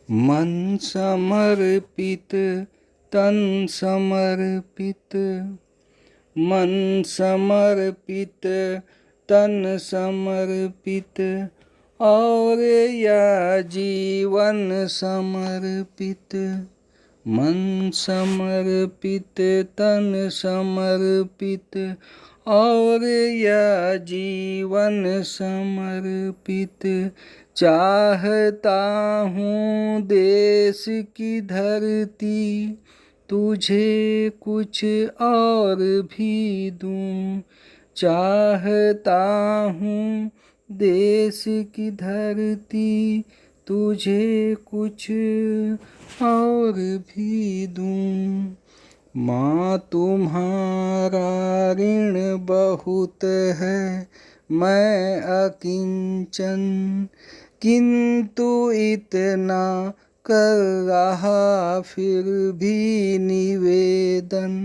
मन समर्पित तन समर्पित, मन समर्पित तन समर्पित, और यह जीवन समर्पित। मन समर्पित तन समर्पित, और यह जीवन समर्पित। चाहता हूँ देश की धरती, तुझे कुछ और भी दूँ। चाहता हूँ देश की धरती, तुझे कुछ और भी दूँ। माँ तुम्हारा ऋण बहुत है, मैं अकिंचन, किंतु इतना कर रहा फिर भी निवेदन।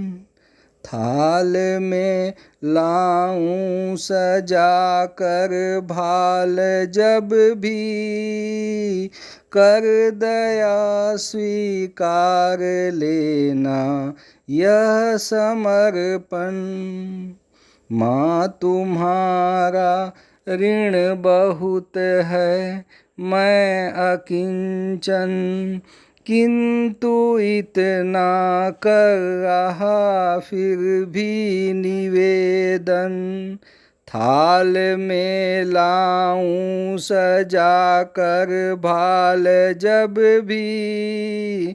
थाल में लाऊं सजा कर भाल जब भी, कर दया स्वीकार लेना यह समर्पण। माँ तुम्हारा ऋण बहुत है, मैं अकिंचन, किंतु इतना कर रहा फिर भी निवेदन। थाल में लाऊं सजा कर भाल जब भी,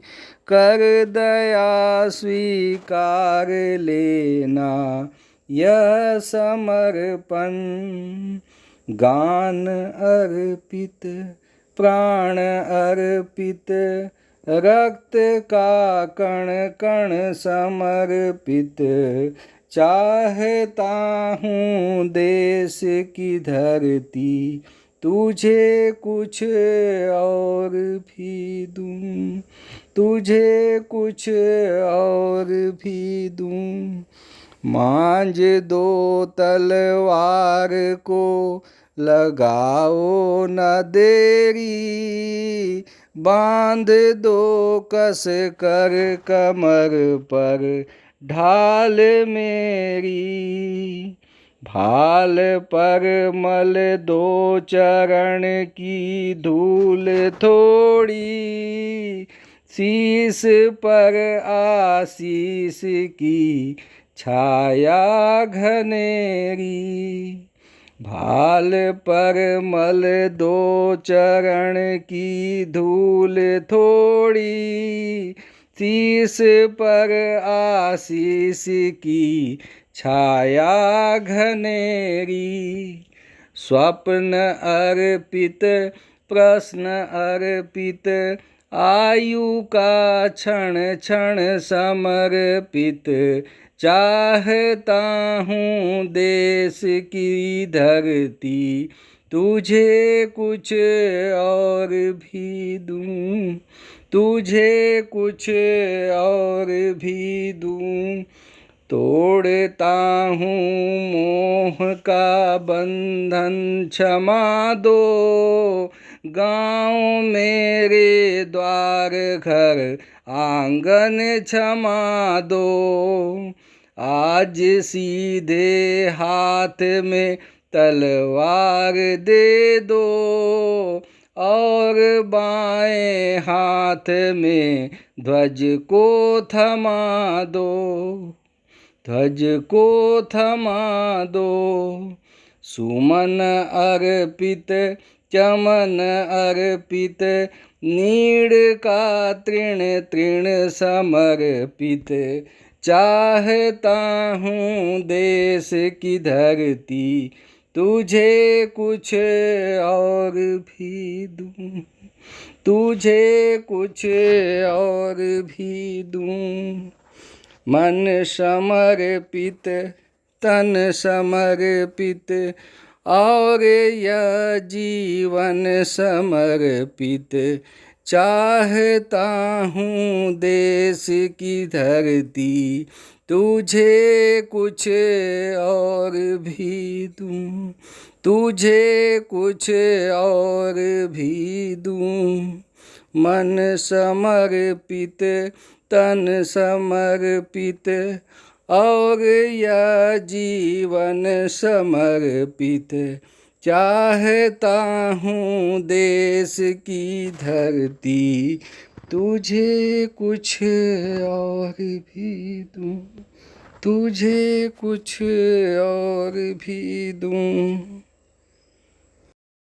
कर दया स्वीकार लेना यह समर्पण। गान अर्पित, प्राण अर्पित, रक्त का कण कण समर्पित। चाहता हूँ देश की धरती, तुझे कुछ और भी दूँ, तुझे कुछ और भी दूँ। मांझ दो तलवार को, लगाओ न देरी, बांध दो कस कर कमर पर ढाल मेरी। भाल पर मल दो चरण की धूल थोड़ी, शीस पर आशीष की छाया घनेरी। भाल पर मल दो चरण की धूल थोड़ी, शीस पर आशीष की छाया घनेरी। स्वप्न अर्पित, प्रश्न अर्पित, आयु का क्षण क्षण समर्पित। चाहता हूँ देश की धरती, तुझे कुछ और भी दूँ, तुझे कुछ और भी दूँ। तोड़ता हूँ मोह का बंधन, क्षमा दो। गाँव मेरे द्वार घर आंगन क्षमा दो। आज सीधे हाथ में तलवार दे दो, और बाएं हाथ में ध्वज को थमा दो, ध्वज को थमा दो। सुमन अर्पित, चमन अर्पित, नीड़ का तृण तृण समर्पित। चाहता हूँ देश की धरती, तुझे कुछ और भी दूँ, तुझे कुछ और भी दूँ। मन समर्पित तन समर्पित, और यह जीवन समर्पित। चाहता हूँ देश की धरती, तुझे कुछ और भी दूँ, तुझे कुछ और भी दूँ। मन समर्पित तन समर्पित और यह जीवन समर्पित चाहता हूँ देश की धरती तुझे कुछ और भी दूँ तुझे कुछ और भी दूँ।